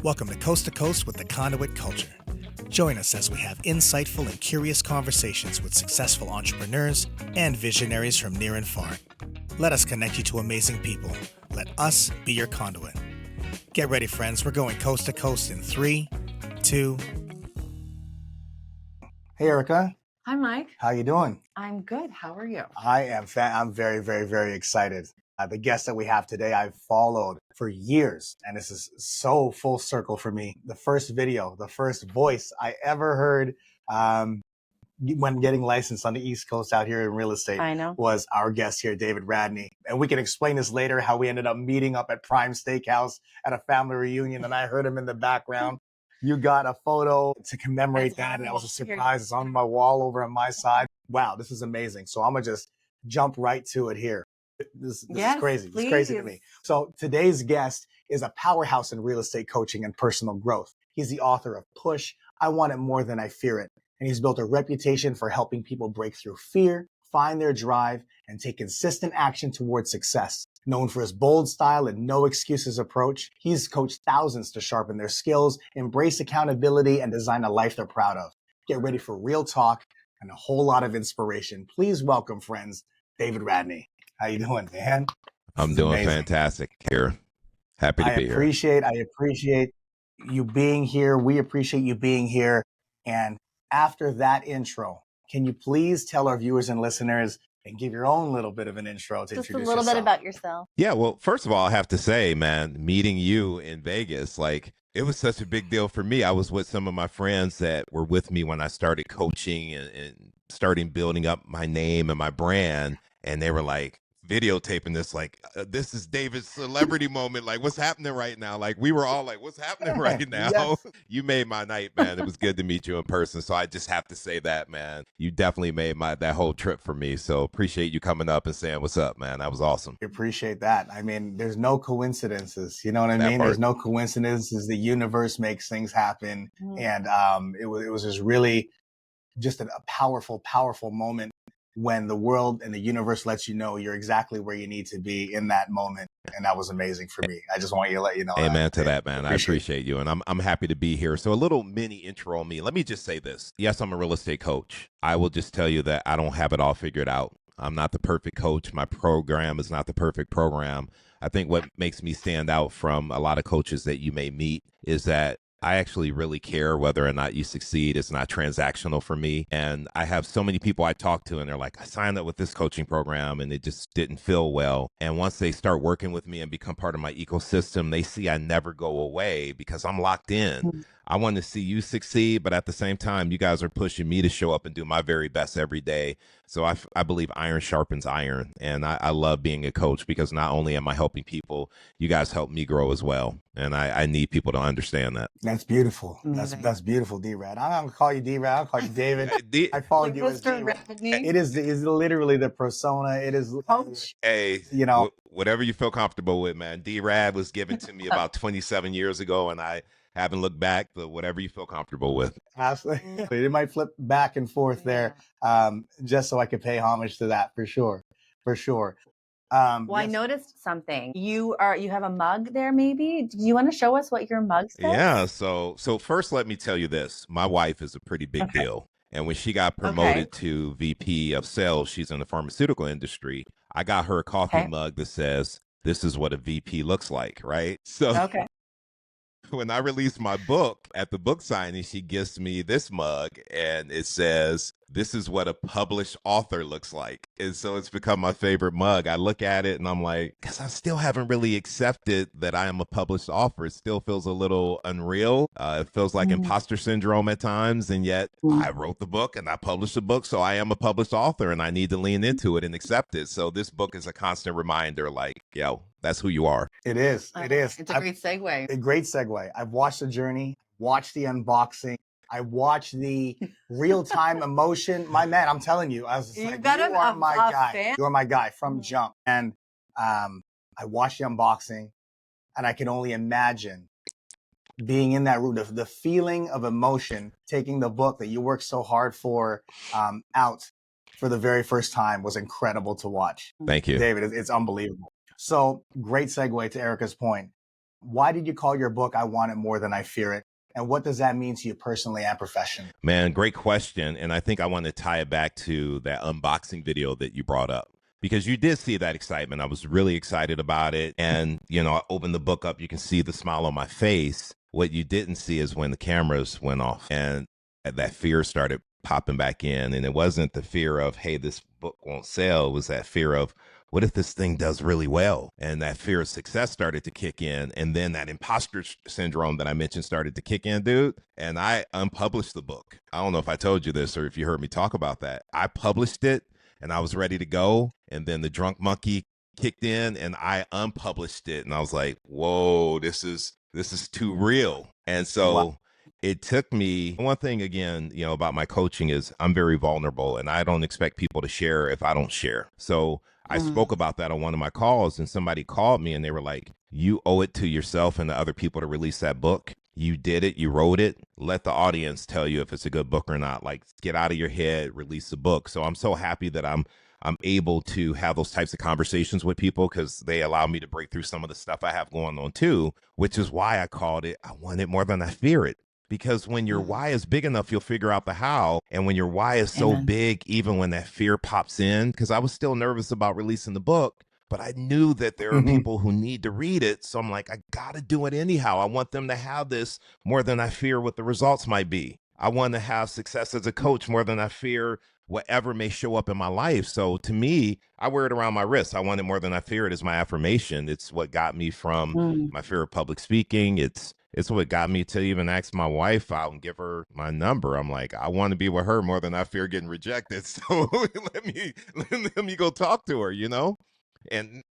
Welcome to Coast with the Conduit culture. Join us as we have insightful and curious conversations with successful entrepreneurs and visionaries from near and far. Let us connect you to amazing people. Let us be your conduit. Get ready, friends. We're going coast to coast in 3, 2. Hey, Erica. Hi, Mike. How you doing? I'm good. How are you? I'm very, very, very excited. The guest that we have today, I've followed for years, and this is so full circle for me. The first video, the first voice I ever heard when getting licensed on the East Coast out here in real estate was our guest here, David Radney. And we can explain this later, how we ended up meeting up at Prime Steakhouse at a family reunion, and I heard him in the background. You got a photo to commemorate that, and that was a surprise. It's on my wall over on my side. Wow, this is amazing. So I'm going to just jump right to it here. This is crazy. It's crazy to me. So today's guest is a powerhouse in real estate coaching and personal growth. He's the author of Push, I Want It More Than I Fear It. And he's built a reputation for helping people break through fear, find their drive, and take consistent action towards success. Known for his bold style and no excuses approach, he's coached thousands to sharpen their skills, embrace accountability, and design a life they're proud of. Get ready for real talk and a whole lot of inspiration. Please welcome, friends, David Radney. How you doing, man? I'm doing fantastic here. Happy to be here. I appreciate you being here. We appreciate you being here. And after that intro, can you please tell our viewers and listeners and give your own little bit of an intro to just introduce a little yourself? bit about yourself? Yeah, well, first of all, I have to say, man, meeting you in Vegas, like it was such a big deal for me. I was with some of my friends that were with me when I started coaching and starting building up my name and my brand. And they were like, videotaping this, like, this is David's celebrity moment. Like, what's happening right now? Like, we were all like, what's happening right now? Yes. You made my night, man. It was good to meet you in person. So I just have to say that, man. You definitely made that whole trip for me. So appreciate you coming up and saying what's up, man. That was awesome. I appreciate that. I mean, there's no coincidences. You know what I mean? There's no coincidences. The universe makes things happen. And it was just really just a powerful, powerful moment when the world and the universe lets you know you're exactly where you need to be in that moment. And that was amazing for me. I just want you to let you know. Amen to that, man. I appreciate you. And I'm happy to be here. So a little mini intro on me. Let me just say this. Yes, I'm a real estate coach. I will just tell you that I don't have it all figured out. I'm not the perfect coach. My program is not the perfect program. I think what makes me stand out from a lot of coaches that you may meet is that I actually really care whether or not you succeed. It's not transactional for me. And I have so many people I talk to and they're like, I signed up with this coaching program and it just didn't feel well. And once they start working with me and become part of my ecosystem, they see I never go away because I'm locked in. I want to see you succeed, but at the same time, you guys are pushing me to show up and do my very best every day. So I believe iron sharpens iron. And I love being a coach because not only am I helping people, you guys help me grow as well. And I need people to understand that. That's beautiful. That's beautiful, D-Rad. I'm not going to call you D-Rad. I'll call you David. I followed you as D-Rad. It is literally the persona. It is coach. Hey, you know, whatever you feel comfortable with, man. D-Rad was given to me about 27 years ago, and I haven't looked back, but whatever you feel comfortable with. Absolutely. It might flip back and forth there, just so I could pay homage to that for sure. For sure. Well, I noticed something. You have a mug there, maybe? Do you want to show us what your mug says? Yeah. So first, let me tell you this. My wife is a pretty big deal. And when she got promoted to VP of sales, she's in the pharmaceutical industry. I got her a coffee mug that says, "This is what a VP looks like," right? So when I released my book at the book signing, she gives me this mug and it says, "This is what a published author looks like." And so it's become my favorite mug. I look at it and I'm like, because I still haven't really accepted that I am a published author. It still feels a little unreal. It feels like imposter syndrome at times. And yet I wrote the book and I published the book. So I am a published author and I need to lean into it and accept it. So this book is a constant reminder, like, yo, that's who you are. It is. It is. It's a great segue. A great segue. I've watched the journey, watched the unboxing. I watched the real-time emotion. My man, I'm telling you, I was just like, you are my guy. Fan? You are my guy from jump. And I watched the unboxing, and I can only imagine being in that room, the feeling of emotion, taking the book that you worked so hard for out for the very first time was incredible to watch. Thank you. David, it's unbelievable. So great segue to Erica's point. Why did you call your book I Want It More Than I Fear It? And what does that mean to you personally and professionally? Man, great question. And I think I want to tie it back to that unboxing video that you brought up, because you did see that excitement. I was really excited about it. And, I opened the book up. You can see the smile on my face. What you didn't see is when the cameras went off and that fear started popping back in. And it wasn't the fear of, hey, this book won't sell. It was that fear of, what if this thing does really well? And that fear of success started to kick in. And then that imposter syndrome that I mentioned started to kick in, dude. And I unpublished the book. I don't know if I told you this or if you heard me talk about that. I published it and I was ready to go. And then the drunk monkey kicked in and I unpublished it. And I was like, whoa, this is too real. And so Wow. it took me, one thing again, about my coaching is I'm very vulnerable and I don't expect people to share if I don't share. So I spoke about that on one of my calls and somebody called me and they were like, you owe it to yourself and the other people to release that book. You did it. You wrote it. Let the audience tell you if it's a good book or not. Like, get out of your head, release the book. So I'm so happy that I'm able to have those types of conversations with people because they allow me to break through some of the stuff I have going on too, which is why I called it I Want It More Than I Fear It. Because when your why is big enough, you'll figure out the how. And when your why is so big, even when that fear pops in, because I was still nervous about releasing the book, but I knew that there are people who need to read it. So I'm like, I got to do it anyhow. I want them to have this more than I fear what the results might be. I want to have success as a coach more than I fear whatever may show up in my life. So to me, I wear it around my wrist. I Want It More Than I Fear It is my affirmation. It's what got me from my fear of public speaking. It's what got me to even ask my wife out and give her my number. I'm like, I want to be with her more than I fear getting rejected. So let me go talk to her, And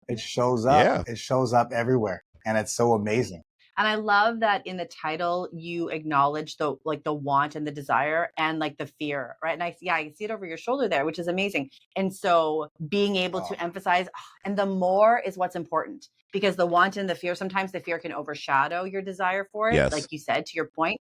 It shows up. yeah. It shows up everywhere. And it's so amazing. And I love that in the title, you acknowledge the want and the desire and like the fear, right? And I see it over your shoulder there, which is amazing. And so being able to emphasize, and the more is what's important, because the want and the fear, sometimes the fear can overshadow your desire for it. Yes. Like you said, to your point.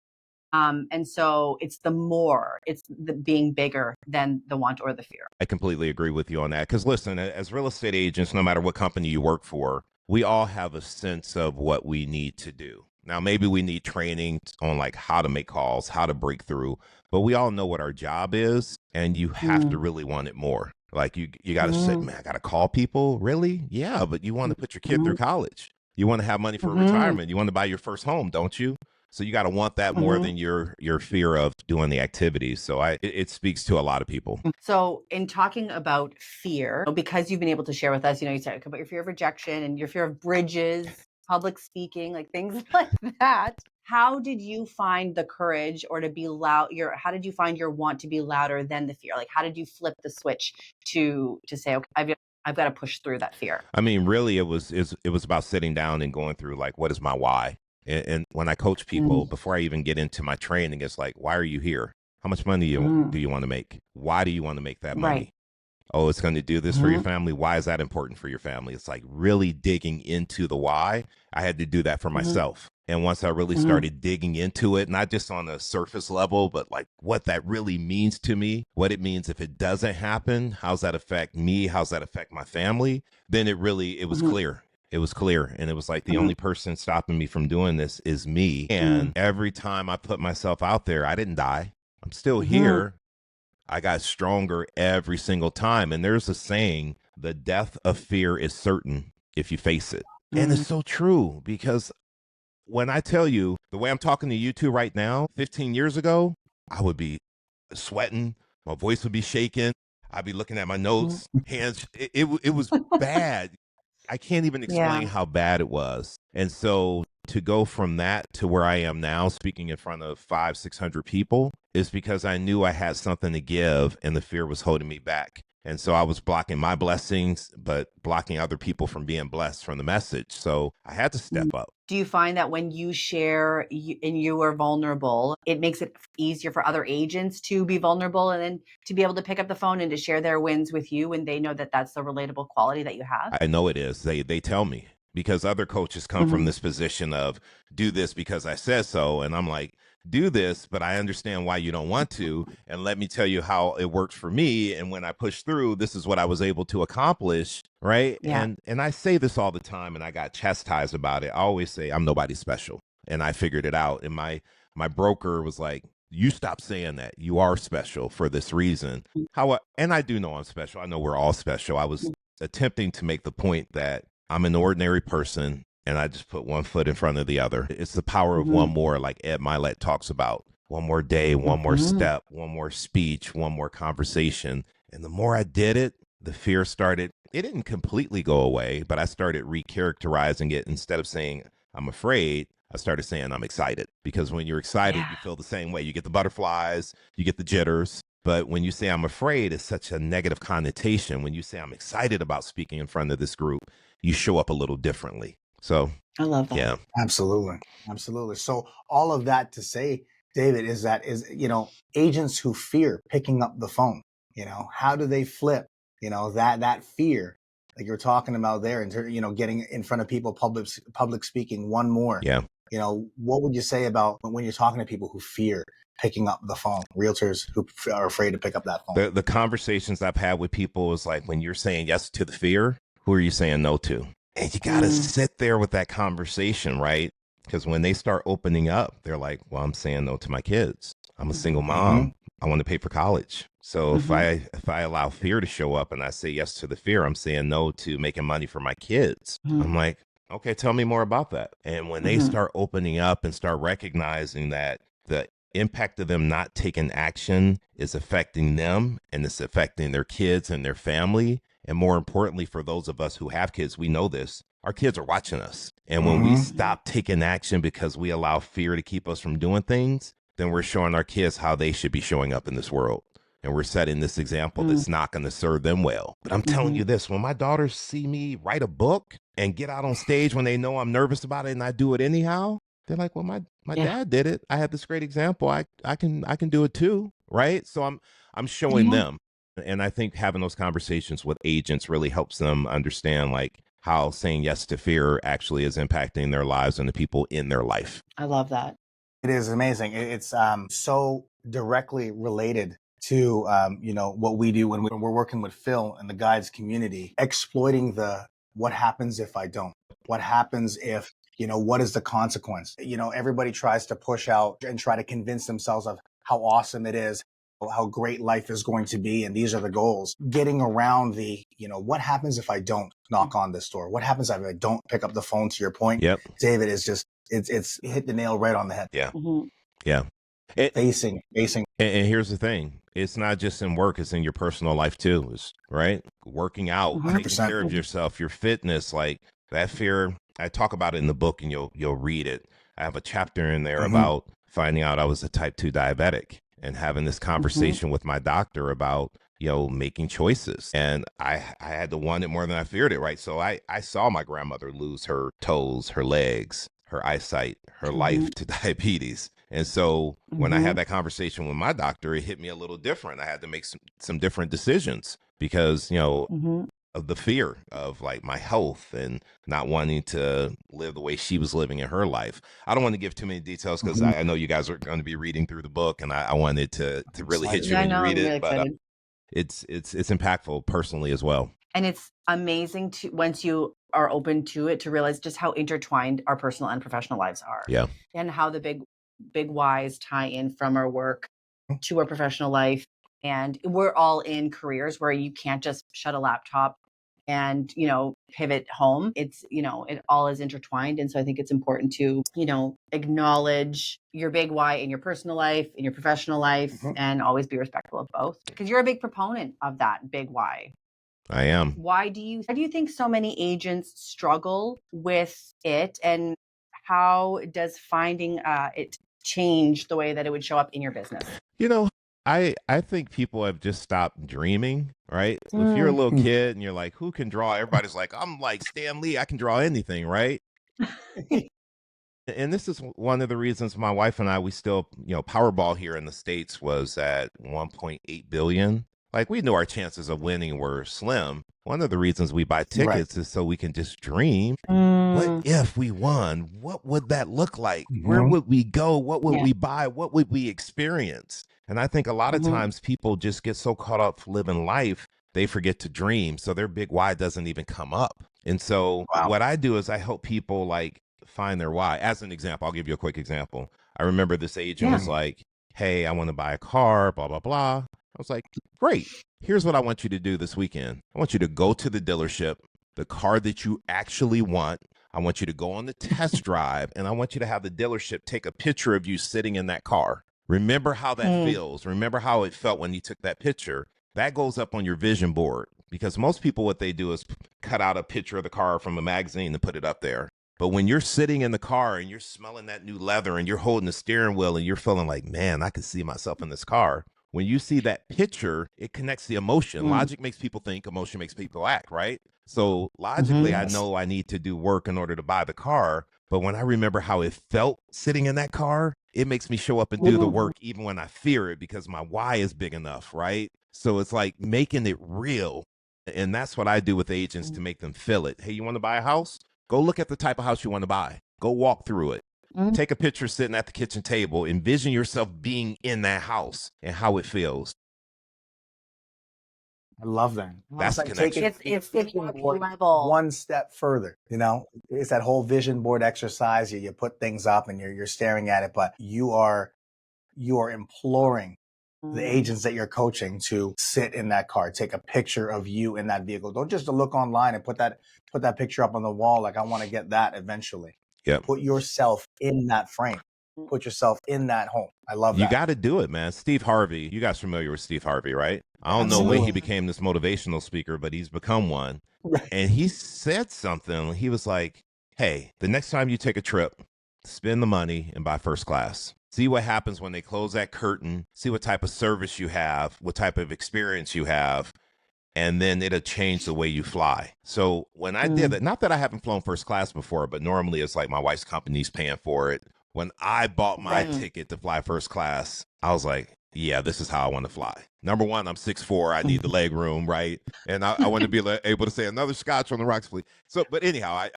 And so it's the being bigger than the want or the fear. I completely agree with you on that. Because listen, as real estate agents, no matter what company you work for, we all have a sense of what we need to do. Now, maybe we need training on like how to make calls, how to break through, but we all know what our job is, and you have to really want it more. Like you got to say, man, I got to call people. Really? Yeah, but you want to put your kid through college. You want to have money for retirement. You want to buy your first home, don't you? So you got to want that more than your fear of doing the activities. So it speaks to a lot of people. So in talking about fear, because you've been able to share with us, you talk about your fear of rejection and your fear of bridges, public speaking, like things like that. How did you find the courage or to be loud? How did you find your want to be louder than the fear? Like, how did you flip the switch to say, okay, I've got to push through that fear? I mean, really, it was about sitting down and going through like, what is my why? And when I coach people, before I even get into my training, it's like, why are you here? How much money do you want to make? Why do you want to make that money? Right. Oh, it's going to do this for your family. Why is that important for your family? It's like really digging into the why. I had to do that for myself. And once I really started digging into it, not just on a surface level, but like what that really means to me, what it means if it doesn't happen, how's that affect me? How's that affect my family? Then it was clear. It was clear. And it was like the only person stopping me from doing this is me. And every time I put myself out there, I didn't die. I'm still here. I got stronger every single time. And there's a saying, the death of fear is certain if you face it. And it's so true, because when I tell you the way I'm talking to you two right now, 15 years ago, I would be sweating. My voice would be shaking. I'd be looking at my notes, hands. It was bad. I can't even explain how bad it was. And so to go from that to where I am now, speaking in front of 500-600 people, is because I knew I had something to give and the fear was holding me back. And so I was blocking my blessings, but blocking other people from being blessed from the message. So I had to step up. Do you find that when you share and you are vulnerable, it makes it easier for other agents to be vulnerable and then to be able to pick up the phone and to share their wins with you when they know that that's the relatable quality that you have? I know it is. They tell me. because other coaches come from this position of do this because I said so. And I'm like, do this, but I understand why you don't want to. And let me tell you how it works for me. And when I push through, this is what I was able to accomplish. Right. Yeah. And I say this all the time, and I got chastised about it. I always say I'm nobody special. And I figured it out. And my broker was like, you stop saying that. You are special for this reason. And I do know I'm special. I know we're all special. I was attempting to make the point that I'm an ordinary person, and I just put one foot in front of the other. It's the power of one more, like Ed Milet talks about. One more day, one more step, one more speech, one more conversation. And the more I did it, the fear started. It didn't completely go away, but I started recharacterizing it. Instead of saying I'm afraid, I started saying I'm excited, because when you're excited, you feel the same way. You get the butterflies, you get the jitters. But when you say I'm afraid, it's such a negative connotation. When you say I'm excited about speaking in front of this group, you show up a little differently. So I love that. Yeah. Absolutely. Absolutely. So all of that to say, David, is agents who fear picking up the phone, how do they flip, that fear like you're talking about there, and getting in front of people, public speaking, one more. Yeah. What would you say about when you're talking to people who fear picking up the phone, realtors who are afraid to pick up that phone? The conversations I've had with people is like, when you're saying yes to the fear, who are you saying no to? And you got to sit there with that conversation, right? Because when they start opening up, they're like, well, I'm saying no to my kids. I'm a single mom. I want to pay for college. So if I allow fear to show up and I say yes to the fear, I'm saying no to making money for my kids. I'm like, okay, tell me more about that. And when they start opening up and start recognizing that the impact of them not taking action is affecting them, and it's affecting their kids and their family. And more importantly, for those of us who have kids, we know this. Our kids are watching us. And when we stop taking action because we allow fear to keep us from doing things, then we're showing our kids how they should be showing up in this world. And we're setting this example that's not going to serve them well. But I'm telling you this, when my daughters see me write a book and get out on stage when they know I'm nervous about it and I do it anyhow, they're like, well, my dad did it. I have this great example. I can do it too. Right. So I'm showing them. And I think having those conversations with agents really helps them understand like how saying yes to fear actually is impacting their lives and the people in their life. I love that. It is amazing. It's so directly related to what we do when we're working with Phil and the guides community, exploiting the what happens if I don't? What happens if, what is the consequence? Everybody tries to push out and try to convince themselves of how awesome it is, how great life is going to be, and these are the goals. Getting around the, what happens if I don't knock on this door? What happens if I don't pick up the phone? To your point, Yep. David, is just it's hit the nail right on the head. Yeah. Yeah. Facing. And here's the thing. It's not just in work, it's in your personal life too, right? Working out, taking care of yourself, your fitness, like that fear. I talk about it in the book, and you'll read it. I have a chapter in there about finding out I was a type 2 diabetic and having this conversation with my doctor about, making choices. And I had to want it more than I feared it, right? So I saw my grandmother lose her toes, her legs, her eyesight, her life to diabetes. And so when I had that conversation with my doctor, it hit me a little different. I had to make some different decisions because, of the fear of like my health and not wanting to live the way she was living in her life. I don't want to give too many details because I know you guys are going to be reading through the book, and I wanted to really hit you when you read it. But it's impactful personally as well. And it's amazing to, once you are open to it, to realize just how intertwined our personal and professional lives are. Yeah. And how the big whys tie in from our work to our professional life. And we're all in careers where you can't just shut a laptop and, pivot home. It's, it all is intertwined. And so I think it's important to, acknowledge your big why in your personal life, in your professional life, and always be respectful of both, because you're a big proponent of that big why. I am. Why do you think so many agents struggle with it, and how does finding it change the way that it would show up in your business? I think people have just stopped dreaming, right? If you're a little kid and you're like, who can draw? Everybody's like, I'm like Stan Lee, I can draw anything, right? And this is one of the reasons my wife and I, we still, Powerball here in the States was at 1.8 billion. Like, we knew our chances of winning were slim. one of the reasons we buy Right. tickets is so we can just dream. What if we won? What would that look like? Where would we go? What would we buy? What would we experience? And I think a lot of times people just get so caught up living life, they forget to dream. So their big why doesn't even come up. And so what I do is I help people like find their why. As an example, I'll give you a quick example. I remember this agent was like, hey, I want to buy a car, blah, blah, blah. I was like, great. Here's what I want you to do this weekend. I want you to go to the dealership, the car that you actually want. I want you to go on the test drive, and I want you to have the dealership take a picture of you sitting in that car. Remember how that feels. Remember how it felt when you took that picture. That goes up on your vision board, because most people, what they do is cut out a picture of the car from a magazine and put it up there. But when you're sitting in the car and you're smelling that new leather and you're holding the steering wheel and you're feeling like, man, I could see myself in this car. When you see that picture, it connects the emotion. Logic makes people think, emotion makes people act, right? So logically, I know I need to do work in order to buy the car. But when I remember how it felt sitting in that car, it makes me show up and do the work even when I fear it, because my why is big enough, right? So it's like making it real. And that's what I do with agents to make them feel it. Hey, you want to buy a house? Go look at the type of house you want to buy. Go walk through it. Take a picture sitting at the kitchen table. Envision yourself being in that house and how it feels. I love that. That's the connection. It's level. One step further, you know, it's that whole vision board exercise. You put things up and you're staring at it, but you are imploring the agents that you're coaching to sit in that car, take a picture of you in that vehicle. Don't just look online and put that picture up on the wall like I want to get that eventually. Yep. Put yourself in that frame. Put yourself in that home. I love that. You got to do it, man. Steve Harvey, you guys familiar with Steve Harvey, right? I don't know when he became this motivational speaker, but he's become one. Right. And he said something. He was like, hey, the next time you take a trip, spend the money and buy first class. See what happens when they close that curtain. See what type of service you have, what type of experience you have, and then it'll change the way you fly. So when I did that, not that I haven't flown first class before, but normally it's like my wife's company's paying for it. When I bought my ticket to fly first class, I was like, yeah, this is how I want to fly. Number one, I'm 6'4". I need the leg room, right? And I want to be able to say another scotch on the rocks, please. So, but anyhow, I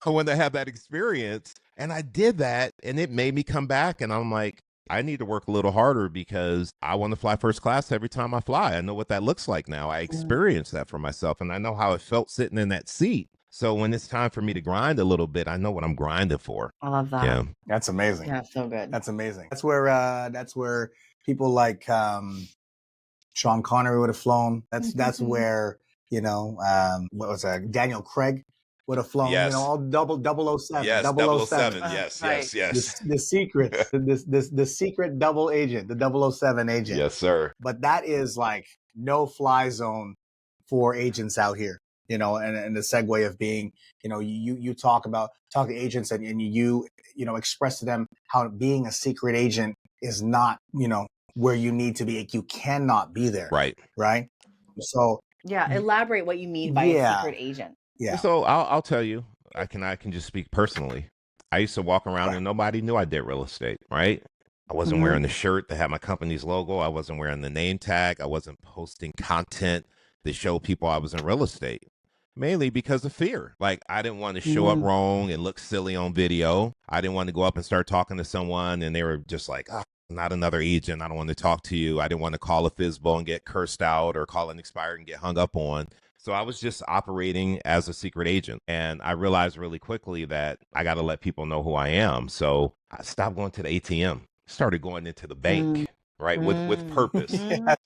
wanted to have that experience, and I did that, and it made me come back, and I'm like, I need to work a little harder because I want to fly first class every time I fly. I know what that looks like now. I experienced that for myself, and I know how it felt sitting in that seat. So when it's time for me to grind a little bit, I know what I'm grinding for. I love that. Yeah. That's amazing. Yeah, so good. That's amazing. That's where people like Sean Connery would have flown. That's where, you know, what was that? Daniel Craig would have flown. Yes. You know, all 007. Yes, 007. Yes, Right. yes, yes. The secret, the secret double agent, the 007 agent. Yes, sir. But that is like no fly zone for agents out here. You know, and the segue of being, you know, you talk to agents and you express to them how being a secret agent is not, you know, where you need to be. Like, you cannot be there. Right. Right. So Yeah, elaborate what you mean by a secret agent. Yeah. So I'll tell you, I can just speak personally. I used to walk around and nobody knew I did real estate, right? I wasn't wearing the shirt that had my company's logo. I wasn't wearing the name tag. I wasn't posting content that showed people I was in real estate. Mainly because of fear. Like, I didn't want to show up wrong and look silly on video. I didn't want to go up and start talking to someone and they were just like, oh, not another agent. I don't want to talk to you. I didn't want to call a FISBO and get cursed out or call an expired and get hung up on. So I was just operating as a secret agent. And I realized really quickly that I got to let people know who I am. So I stopped going to the ATM, started going into the bank. Right. With purpose,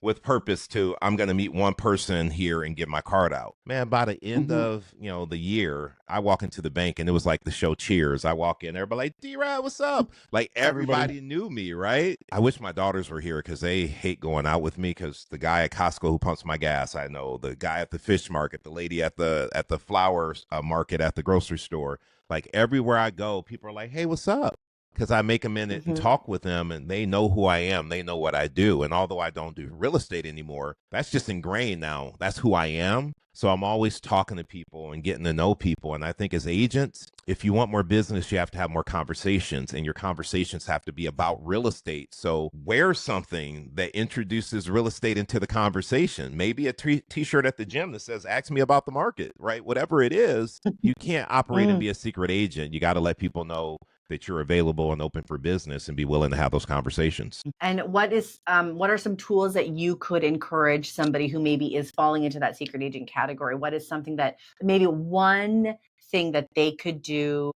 with purpose to, I'm going to meet one person here and get my card out. Man, by the end of, the year, I walk into the bank and it was like the show Cheers. I walk in, everybody like, D-Rad, what's up? Like everybody knew me. Right. I wish my daughters were here because they hate going out with me, because the guy at Costco who pumps my gas, I know, the guy at the fish market, the lady at the flower market at the grocery store, like everywhere I go, people are like, hey, what's up? because I make them in it and talk with them, and they know who I am. They know what I do. And although I don't do real estate anymore, that's just ingrained now. That's who I am. So I'm always talking to people and getting to know people. And I think as agents, if you want more business, you have to have more conversations, and your conversations have to be about real estate. So wear something that introduces real estate into the conversation. Maybe a t-shirt at the gym that says, ask me about the market, right? Whatever it is, you can't operate and be a secret agent. You got to let people know that you're available and open for business and be willing to have those conversations. And what are some tools that you could encourage somebody who maybe is falling into that secret agent category? What is something that maybe one thing that they could do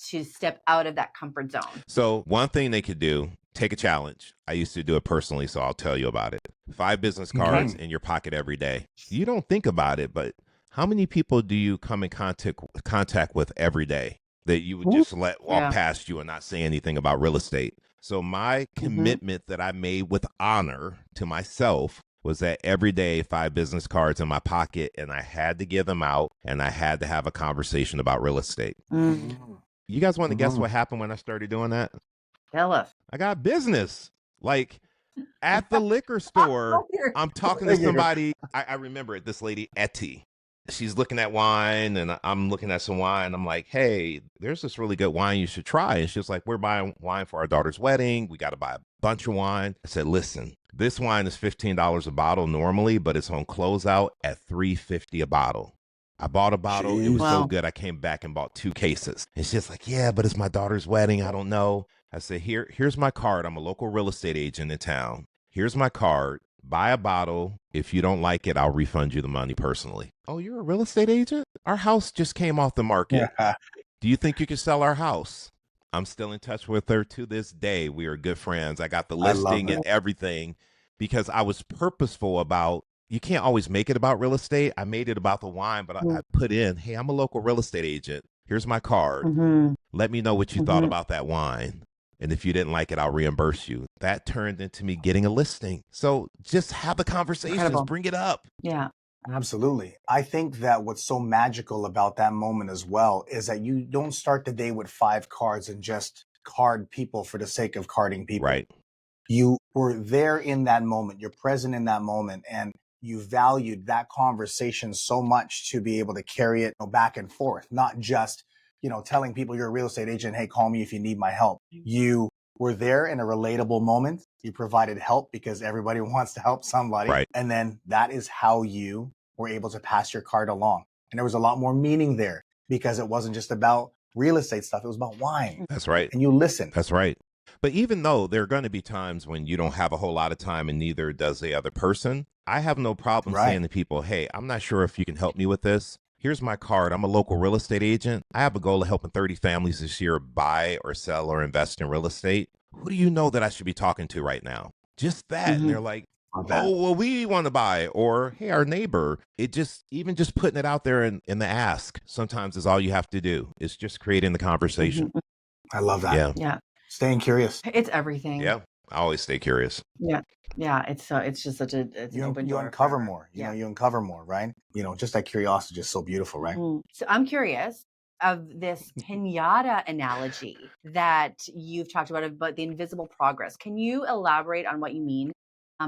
to step out of that comfort zone? So one thing they could do, take a challenge. I used to do it personally, so I'll tell you about it. 5 business cards in your pocket every day. You don't think about it, but how many people do you come in contact with every day that you would just let walk past you and not say anything about real estate? So my commitment that I made with honor to myself was that every day 5 business cards in my pocket, and I had to give them out, and I had to have a conversation about real estate. You guys want to guess what happened when I started doing that? Tell us. I got business. Like at the liquor store, I'm talking to somebody. I remember it, this lady, Etty. She's looking at wine, and I'm looking at some wine. I'm like, hey, there's this really good wine you should try. And she's like, we're buying wine for our daughter's wedding. We got to buy a bunch of wine. I said, listen, this wine is $15 a bottle normally, but it's on closeout at $3.50 a bottle. I bought a bottle. It was so good. I came back and bought 2 cases. And she's like, yeah, but it's my daughter's wedding. I don't know. I said, here's my card. I'm a local real estate agent in town. Here's my card. Buy a bottle. If you don't like it, I'll refund you the money personally. Oh, you're a real estate agent? Our house just came off the market. Do you think you could sell our house? I'm still in touch with her to this day. We are good friends. I got the listing and everything because I was purposeful about, you can't always make it about real estate. I made it about the wine, but I put in, hey, I'm a local real estate agent. Here's my card. Let me know what you thought about that wine. And if you didn't like it, I'll reimburse you. That turned into me getting a listing. So just have the conversations, bring it up. Yeah. Absolutely. I think that what's so magical about that moment as well is that you don't start the day with 5 cards and just card people for the sake of carding people. Right. You were there in that moment. You're present in that moment, and you valued that conversation so much to be able to carry it back and forth, not just, telling people you're a real estate agent, hey, call me if you need my help. You were there in a relatable moment. You provided help because everybody wants to help somebody. Right. And then that is how you were able to pass your card along. And there was a lot more meaning there because it wasn't just about real estate stuff. It was about wine. That's right. And you listened. That's right. But even though there are going to be times when you don't have a whole lot of time and neither does the other person, I have no problem saying to people, hey, I'm not sure if you can help me with this. Here's my card. I'm a local real estate agent. I have a goal of helping 30 families this year buy or sell or invest in real estate. Who do you know that I should be talking to right now? Just that. And they're like, oh, well, we want to buy. Or, hey, our neighbor. It just, even just putting it out there in the ask sometimes is all you have to do. It's just creating the conversation. I love that. Yeah. Staying curious. It's everything. Yeah. I always stay curious. Yeah. It's just such a, it's you open you door uncover for, more. You know, you uncover more, right? Just that curiosity is just so beautiful, right? So I'm curious of this pinata analogy that you've talked about the invisible progress. Can you elaborate on what you mean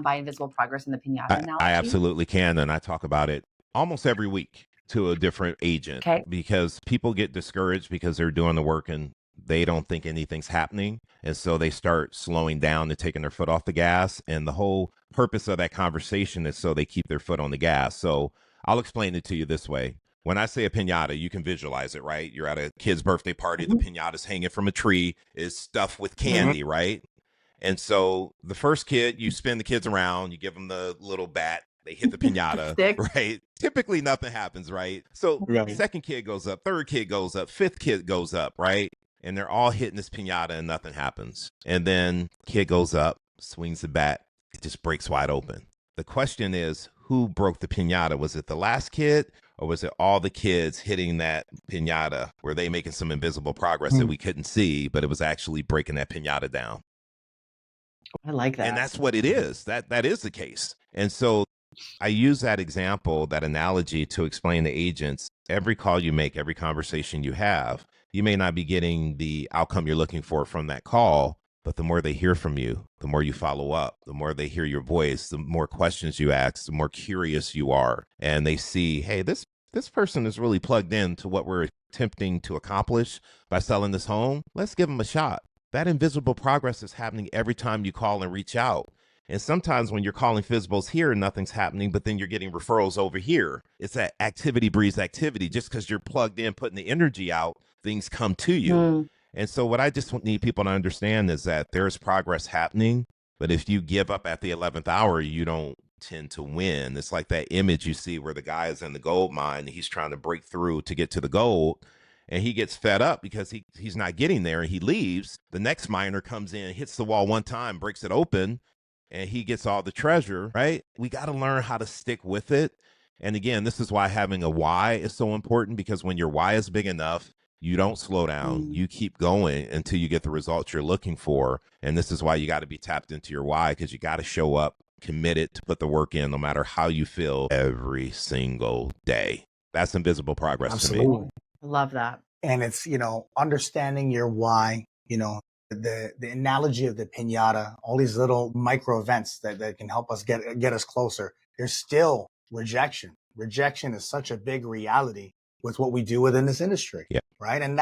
by invisible progress in the pinata analogy? I absolutely can. And I talk about it almost every week to a different agent because people get discouraged because they're doing the work and they don't think anything's happening. And so they start slowing down and taking their foot off the gas. And the whole purpose of that conversation is so they keep their foot on the gas. So I'll explain it to you this way. When I say a piñata, you can visualize it, right? You're at a kid's birthday party. The piñata's hanging from a tree, is stuffed with candy, right? And so the first kid, you spin the kids around, you give them the little bat, they hit the piñata, right? Typically nothing happens, right? So second kid goes up, third kid goes up, fifth kid goes up, right? And they're all hitting this piñata and nothing happens. And then kid goes up, swings the bat, it just breaks wide open. The question is, who broke the piñata? Was it the last kid or was it all the kids hitting that piñata? Were they making some invisible progress that we couldn't see, but it was actually breaking that piñata down? I like that. And that's what it is. That is the case. And so I use that example, that analogy to explain to agents, every call you make, every conversation you have, you may not be getting the outcome you're looking for from that call, but the more they hear from you, the more you follow up, the more they hear your voice, the more questions you ask, the more curious you are. And they see, hey, this person is really plugged in to what we're attempting to accomplish by selling this home. Let's give them a shot. That invisible progress is happening every time you call and reach out. And sometimes when you're calling Fizbos here, nothing's happening, but then you're getting referrals over here. It's that activity breeds activity. Just because you're plugged in, putting the energy out, things come to you. Mm. And so what I just need people to understand is that there's progress happening, but if you give up at the 11th hour, you don't tend to win. It's like that image you see where the guy is in the gold mine and he's trying to break through to get to the gold. And he gets fed up because he's not getting there and he leaves. The next miner comes in, hits the wall one time, breaks it open, and he gets all the treasure, right? We got to learn how to stick with it. And again, this is why having a why is so important, because when your why is big enough, you don't slow down. You keep going until you get the results you're looking for. And this is why you got to be tapped into your why, because you got to show up committed to put the work in no matter how you feel every single day. That's invisible progress to me. I love that. And it's, understanding your why, the analogy of the piñata, all these little micro events that can help us get us closer. There's still rejection. Rejection is such a big reality with what we do within this industry. Yeah. Right. And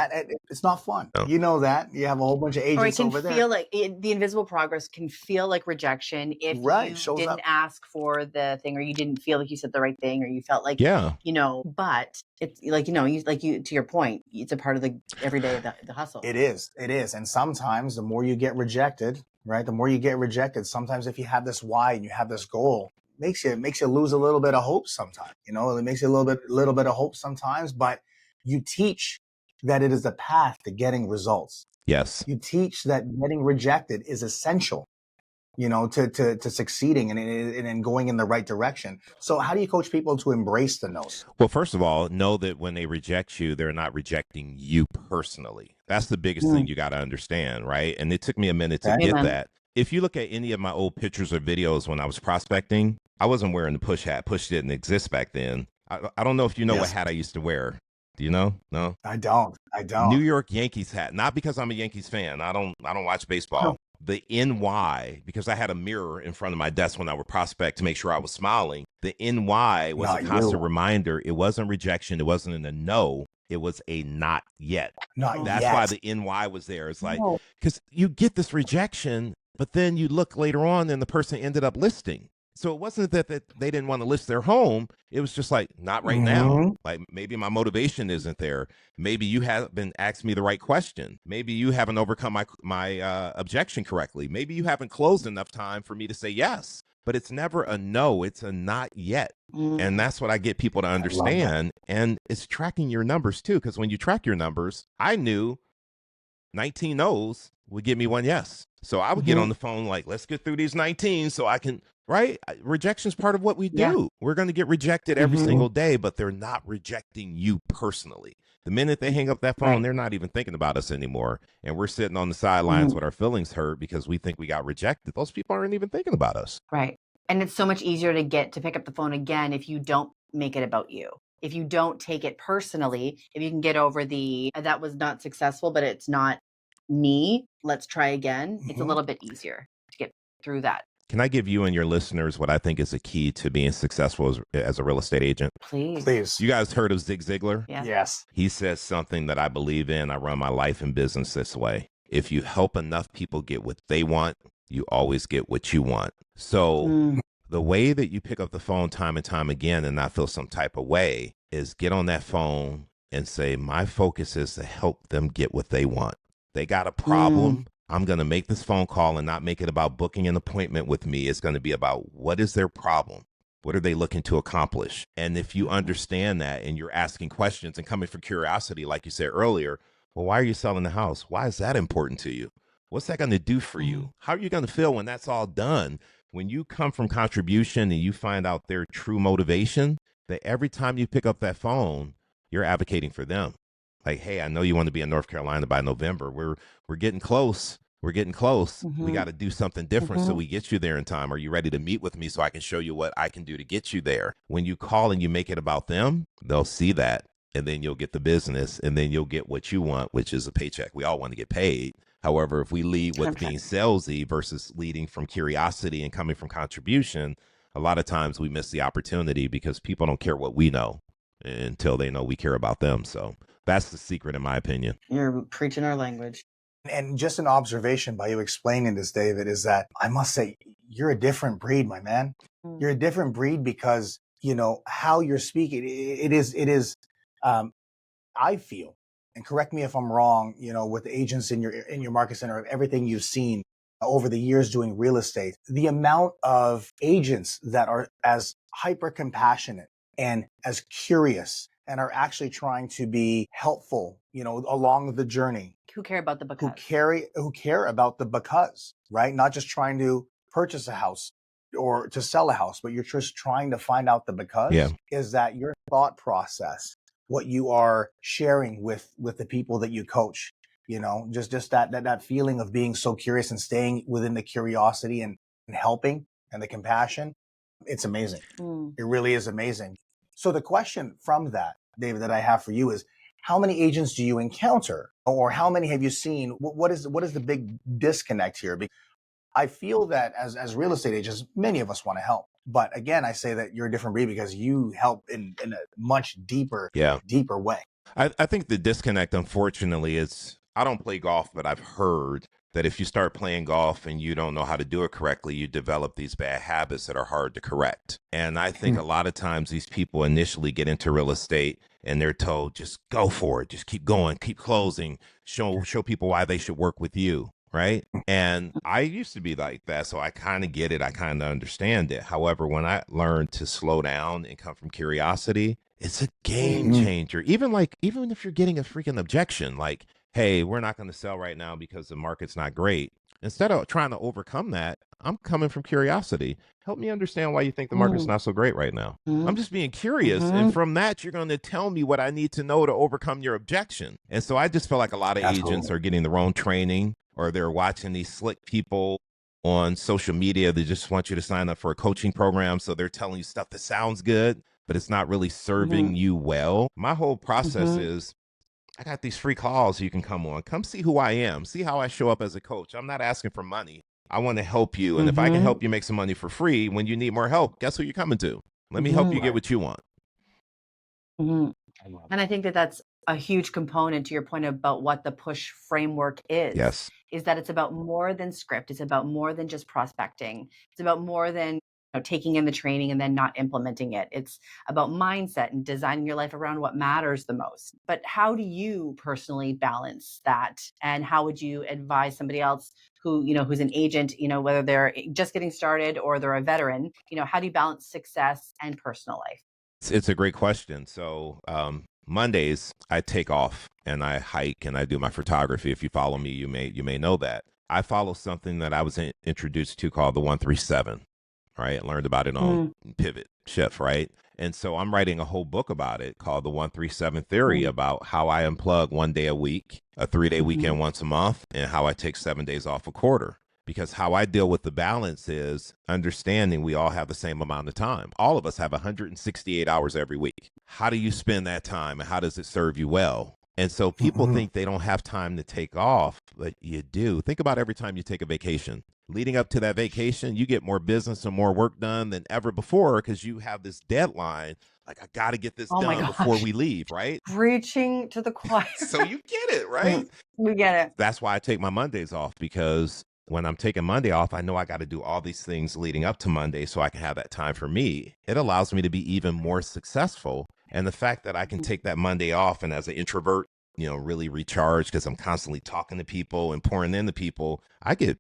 it's not fun. No. You know that. You have a whole bunch of agents Or it can over there. feel like the invisible progress can feel like rejection if you Shows didn't up. ask for the thing, or you didn't feel like you said the right thing, or you felt like, but it's like, to your point, it's a part of the everyday, the hustle. It is. And sometimes the more you get rejected, right? The more you get rejected, sometimes if you have this why and you have this goal, makes you lose a little bit of hope sometimes. It makes you a little bit of hope sometimes, but you teach that it is a path to getting results. Yes. You teach that getting rejected is essential, to succeeding and going in the right direction. So how do you coach people to embrace the no's? Well, first of all, know that when they reject you, they're not rejecting you personally. That's the biggest thing you got to understand, right? And it took me a minute to get that. If you look at any of my old pictures or videos when I was prospecting, I wasn't wearing the push hat. Push didn't exist back then. I don't know if you know what hat I used to wear. Do you know? No? I don't. New York Yankees hat. Not because I'm a Yankees fan. I don't watch baseball. Oh. The NY, because I had a mirror in front of my desk when I would prospect to make sure I was smiling. The NY was a constant reminder. It wasn't rejection. It wasn't a no. It was a not yet. That's why the NY was there. It's like, because you get this rejection, but then you look later on and the person ended up listing. So it wasn't that they didn't want to list their home. It was just like, not right now. Like, maybe my motivation isn't there. Maybe you haven't asked me the right question. Maybe you haven't overcome my objection correctly. Maybe you haven't closed enough time for me to say yes. But it's never a no. It's a not yet. And that's what I get people to understand. And it's tracking your numbers too. Because when you track your numbers, I knew 19 no's would give me one yes. So I would get on the phone like, let's get through these 19 so I can, right? Rejection is part of what we do. Yeah. We're going to get rejected every single day, but they're not rejecting you personally. The minute they hang up that phone, they're not even thinking about us anymore. And we're sitting on the sidelines with our feelings hurt because we think we got rejected. Those people aren't even thinking about us. Right. And it's so much easier to pick up the phone again if you don't make it about you. If you don't take it personally, if you can get over that was not successful, but it's not me, let's try again. It's a little bit easier to get through that. Can I give you and your listeners what I think is a key to being successful as a real estate agent? Please. You guys heard of Zig Ziglar? Yeah. Yes. He says something that I believe in. I run my life and business this way. If you help enough people get what they want, you always get what you want. So the way that you pick up the phone time and time again and not feel some type of way is get on that phone and say, my focus is to help them get what they want. They got a problem. I'm going to make this phone call and not make it about booking an appointment with me. It's going to be about what is their problem? What are they looking to accomplish? And if you understand that and you're asking questions and coming for curiosity, like you said earlier, well, why are you selling the house? Why is that important to you? What's that going to do for you? How are you going to feel when that's all done? When you come from contribution and you find out their true motivation, that every time you pick up that phone, you're advocating for them. Like, hey, I know you want to be in North Carolina by November. We're getting close. we're getting close. We Mm-hmm. got to do something different so Mm-hmm. we get you there in time. Are you ready to meet with me so I can show you what I can do to get you there? When you call and you make it about them, they'll see that. And then you'll get the business, and then you'll get what you want, which is a paycheck. We all want to get paid. However, if we lead with 100%. being salesy versus leading from curiosity and coming from contribution, a lot of times we miss the opportunity because people don't care what we know until they know we care about them. So that's the secret, in my opinion. You're preaching our language. And just an observation by you explaining this, David, is that I must say, you're a different breed, my man. You're a different breed because, you know, how you're speaking, it is, I feel, and correct me if I'm wrong, you know, with agents in your market center, of everything you've seen over the years doing real estate, the amount of agents that are as hyper compassionate and as curious and are actually trying to be helpful, you know, along the journey, Who care about the because? who care about the because, right? Not just trying to purchase a house or to sell a house, but you're just trying to find out the because. Yeah. Is that your thought process, what you are sharing with the people that you coach, you know, just that feeling of being so curious and staying within the curiosity and helping and the compassion. It's amazing. It really is amazing. So the question from that, David, that I have for you is, how many agents do you encounter, or how many have you seen? What is the big disconnect here? Because I feel that as real estate agents, many of us want to help. But again, I say that you're a different breed because you help in a much deeper way. I think the disconnect, unfortunately, is I don't play golf, but I've heard that if you start playing golf and you don't know how to do it correctly, you develop these bad habits that are hard to correct. And I think a lot of times these people initially get into real estate and they're told, just go for it, just keep going, keep closing, show people why they should work with you. Right. And I used to be like that. So I kind of get it. I kind of understand it. However, when I learned to slow down and come from curiosity, it's a game changer. Even if you're getting a freaking objection, like, hey, we're not going to sell right now because the market's not great. Instead of trying to overcome that, I'm coming from curiosity. Help me understand why you think the market's not so great right now. I'm just being curious. And from that, you're going to tell me what I need to know to overcome your objection. And so I just feel like a lot of agents are getting the wrong training, or they're watching these slick people on social media. They just want you to sign up for a coaching program. So they're telling you stuff that sounds good, but it's not really serving you well. My whole process is, I got these free calls you can come on. Come see who I am. See how I show up as a coach. I'm not asking for money. I want to help you. And if I can help you make some money for free, when you need more help, guess who you're coming to? Let me help you get what you want. And I think that that's a huge component to your point about what the push framework is. Yes. Is that it's about more than script. It's about more than just prospecting. It's about more than taking in the training and then not implementing it. It's about mindset and designing your life around what matters the most. But how do you personally balance that? And how would you advise somebody else who, who's an agent, whether they're just getting started or they're a veteran, how do you balance success and personal life? It's a great question. So Mondays I take off and I hike and I do my photography. If you follow me, you may know that. I follow something that I was introduced to called the 137. Right. I learned about it on Pivot Shift. Right. And so I'm writing a whole book about it called the 137 Theory, about how I unplug 1 day a week, a 3-day weekend once a month, and how I take 7 days off a quarter. Because how I deal with the balance is understanding we all have the same amount of time. All of us have 168 hours every week. How do you spend that time and how does it serve you well? And so people think they don't have time to take off, but you do. Think about every time you take a vacation. Leading up to that vacation, you get more business and more work done than ever before because you have this deadline. Like, I got to get this done before we leave, right? Preaching to the choir. So you get it, right? We get it. That's why I take my Mondays off, because when I'm taking Monday off, I know I got to do all these things leading up to Monday so I can have that time for me. It allows me to be even more successful. And the fact that I can take that Monday off and as an introvert, really recharge because I'm constantly talking to people and pouring into people, I get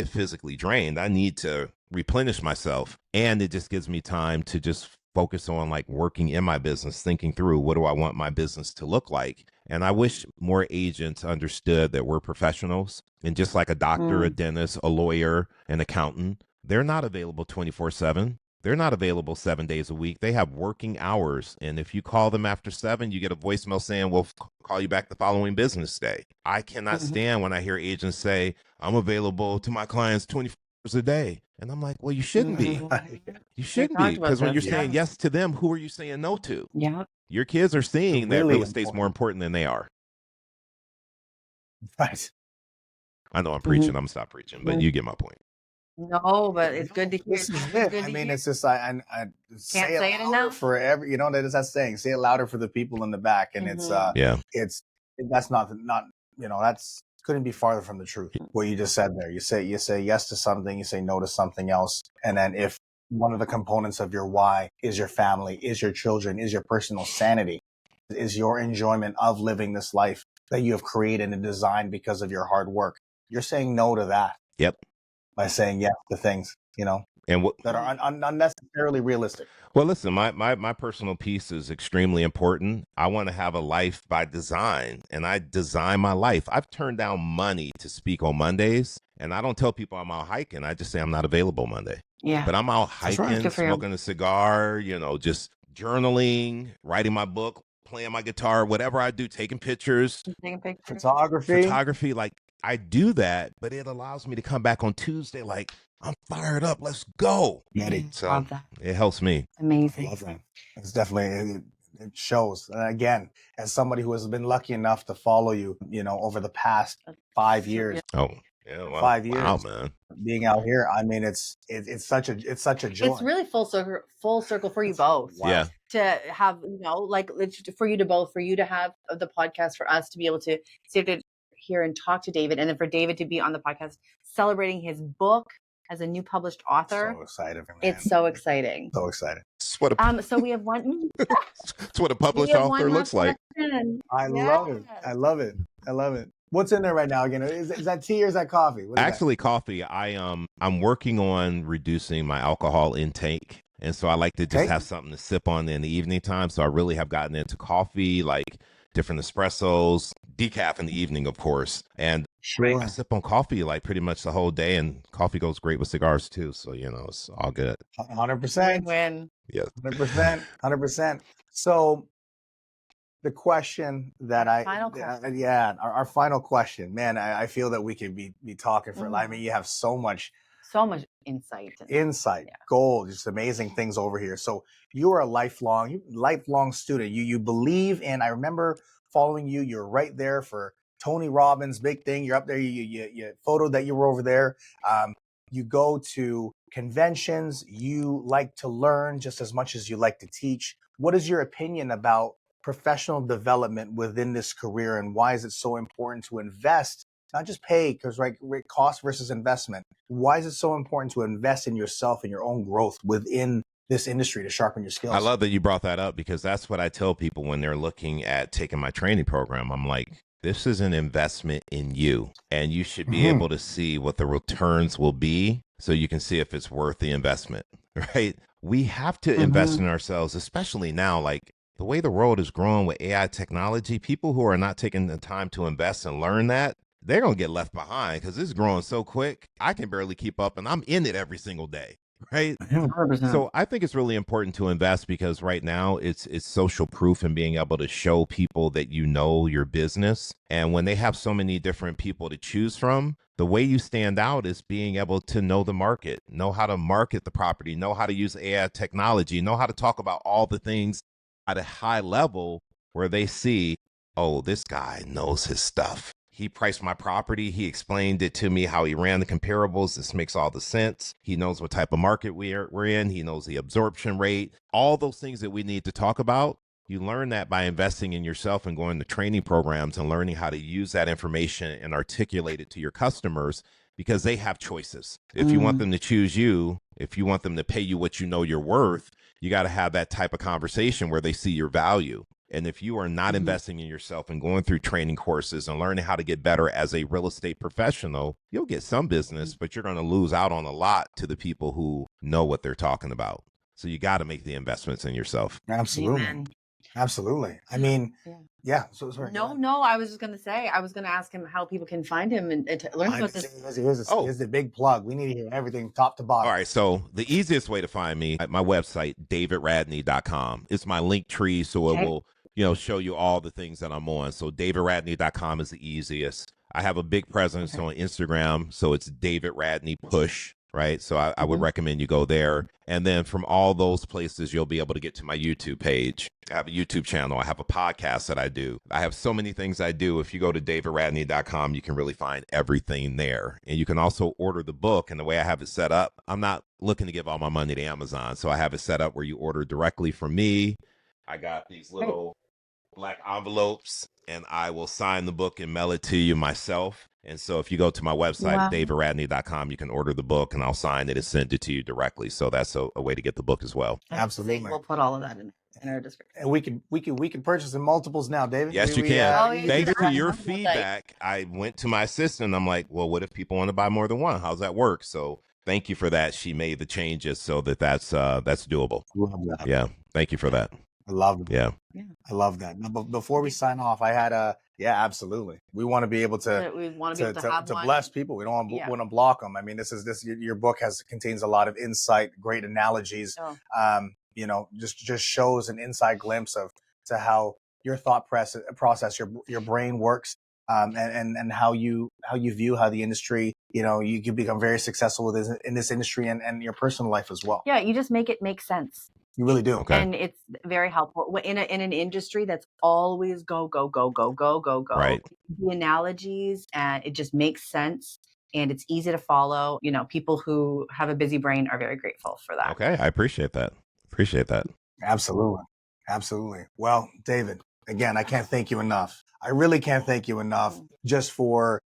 physically drained. I need to replenish myself. And it just gives me time to just focus on like working in my business, thinking through what do I want my business to look like. And I wish more agents understood that we're professionals. And just like a doctor, a dentist, a lawyer, an accountant, they're not available 24/7. They're not available 7 days a week. They have working hours. And if you call them after 7, you get a voicemail saying, we'll call you back the following business day. I cannot stand when I hear agents say, I'm available to my clients 24 hours a day. And I'm like, well, you shouldn't be. You shouldn't be. Because when you're saying yes to them, who are you saying no to? Yeah. Your kids are seeing that Really real estate's more important than they are. Right. I know I'm preaching. I'm going to stop preaching, but you get my point. No, but it's good to hear. This is it. I mean, it's just I say it enough. louder for every, that is that saying. Say it louder for the people in the back, and it's that's not that's couldn't be farther from the truth. What you just said there. You say yes to something, you say no to something else, and then if one of the components of your why is your family, is your children, is your personal sanity, is your enjoyment of living this life that you have created and designed because of your hard work, you're saying no to that. Yep. By saying yes to things, and that are unnecessarily realistic. Well, listen, my personal piece is extremely important. I want to have a life by design, and I design my life. I've turned down money to speak on Mondays, and I don't tell people I'm out hiking. I just say I'm not available Monday. Yeah. But I'm out hiking, smoking a cigar, just journaling, writing my book, playing my guitar, whatever I do, taking pictures. Photography, like I do that, but it allows me to come back on Tuesday like, I'm fired up. Let's go. So love that. It helps me. Amazing. I love that. It's definitely, it shows. And again, as somebody who has been lucky enough to follow you, over the past 5 years. Oh, yeah. Wow. 5 years. Wow, man. Being out here, I mean, it's such a joy. It's really full circle for you both. Wow. Yeah. To have, for you to have the podcast, for us to be able to sit here and talk to David, and then for David to be on the podcast celebrating his book as a new published author. So excited, man. It's so exciting. So excited. So we have one. It's what a published author looks like. I love it. I love it. I love it. What's in there right now again? Is that tea or is that coffee? Actually, coffee. I'm working on reducing my alcohol intake. And so I like to just have something to sip on in the evening time. So I really have gotten into coffee, like different espressos, decaf in the evening, of course. And I sip on coffee like pretty much the whole day. And coffee goes great with cigars too. So, it's all good. 100%. Win. Yes. 100%. 100%. So the question that our final question, man, I feel that we could be talking for, I mean, you have so much insight, gold, just amazing things over here. So you are a lifelong student. You believe in, I remember following you. You're right there for Tony Robbins' big thing. You're up there. You photoed that you were over there. You go to conventions. You like to learn just as much as you like to teach. What is your opinion about professional development within this career, and why is it so important to invest, not just pay, because cost versus investment? Why is it so important to invest in yourself and your own growth within this industry to sharpen your skills? I love that you brought that up, because that's what I tell people when they're looking at taking my training program. I'm like, this is an investment in you, and you should be able to see what the returns will be so you can see if it's worth the investment, right? We have to invest in ourselves, especially now, like the way the world is growing with AI technology. People who are not taking the time to invest and learn that, they're going to get left behind, because it's growing so quick. I can barely keep up, and I'm in it every single day. Right. 100%. So I think it's really important to invest, because right now it's social proof and being able to show people that your business. And when they have so many different people to choose from, the way you stand out is being able to know the market, know how to market the property, know how to use AI technology, know how to talk about all the things at a high level where they see, oh, this guy knows his stuff. He priced my property. He explained it to me, how he ran the comparables. This makes all the sense. He knows what type of market we're in. He knows the absorption rate, all those things that we need to talk about. You learn that by investing in yourself and going to training programs and learning how to use that information and articulate it to your customers, because they have choices. If you want them to choose you, if you want them to pay you what you know you're worth, you got to have that type of conversation where they see your value. And if you are not investing in yourself and going through training courses and learning how to get better as a real estate professional, you'll get some business, but you're going to lose out on a lot to the people who know what they're talking about. So you got to make the investments in yourself. Absolutely. Amen. Absolutely. I mean, Yeah. yeah. So sorry. No, I was just going to say, I was going to ask him how people can find him and to learn about this. Oh. Here's the big plug. We need to hear everything top to bottom. All right, so the easiest way to find me at my website, davidradney.com. It's my link tree, so it will, show you all the things that I'm on. So davidradney.com is the easiest. I have a big presence on Instagram, so it's David Radney Push, right? So I would recommend you go there. And then from all those places, you'll be able to get to my YouTube page. I have a YouTube channel. I have a podcast that I do. I have so many things I do. If you go to davidradney.com, you can really find everything there. And you can also order the book. And the way I have it set up, I'm not looking to give all my money to Amazon. So I have it set up where you order directly from me. I got these little black envelopes, and I will sign the book and mail it to you myself. And so if you go to my website, davidradney.com, you can order the book and I'll sign it and send it to you directly. So that's a way to get the book as well. Absolutely. We'll put all of that in our description. And we can purchase in multiples now, David. Yes, you can. yeah, Thanks to your feedback, I went to my assistant. I'm like, well, what if people want to buy more than one? How's that work? So thank you for that. She made the changes so that's doable. Love that. Yeah. Thank you for that. I love it. Yeah. I love that. Now, before we sign off, I had absolutely. We want to be able to bless people. We don't want to block them. I mean, your book contains a lot of insight, great analogies. Just shows an inside glimpse to how your thought process, your brain works, and how you view how the industry, you can become very successful in this industry and your personal life as well. Yeah, you just make it make sense. You really do. Okay. And it's very helpful in an industry that's always go, go, go, go, go, go, go. Right. The analogies, and it just makes sense and it's easy to follow. People who have a busy brain are very grateful for that. Okay. I appreciate that. Absolutely. Absolutely. Well, David, again, I can't thank you enough. I really can't thank you enough just for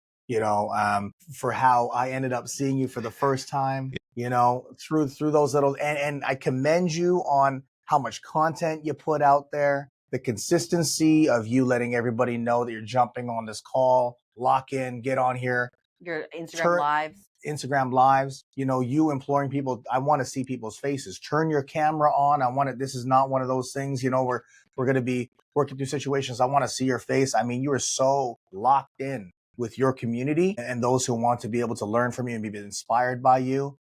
for how I ended up seeing you for the first time, through those little, and I commend you on how much content you put out there, the consistency of you letting everybody know that you're jumping on this call, lock in, get on here. Your Instagram lives, you imploring people. I want to see people's faces. Turn your camera on. This is not one of those things, we're going to be working through situations. I want to see your face. I mean, you are so locked in with your community and those who want to be able to learn from you and be inspired by you.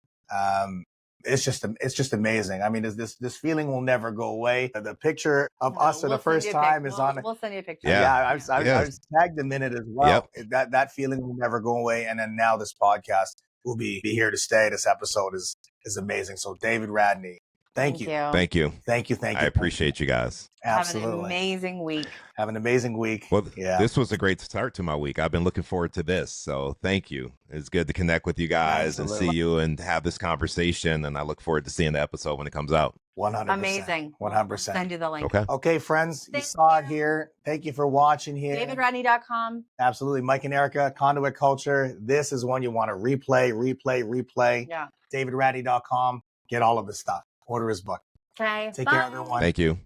It's just amazing. I mean, this feeling will never go away. The picture of us for the first time is on. We'll send you a picture. Yeah, I've tagged them in it as well. Yep. That feeling will never go away. And then now this podcast will be here to stay. This episode is amazing. So David Radney, thank you. Thank you. I appreciate you guys. Absolutely. Have an amazing week. Have an amazing week. Well, this was a great start to my week. I've been looking forward to this. So thank you. It's good to connect with you guys and see you and have this conversation. And I look forward to seeing the episode when it comes out. 100%. Amazing. 100%. Send you the link. Okay, friends. You saw it here. Thank you for watching here. DavidRadney.com. Absolutely. Mike and Erica, Conduit Culture. This is one you want to replay. Yeah. DavidRadney.com. Get all of his stuff. Order his book. Okay. Take care, everyone. Thank you.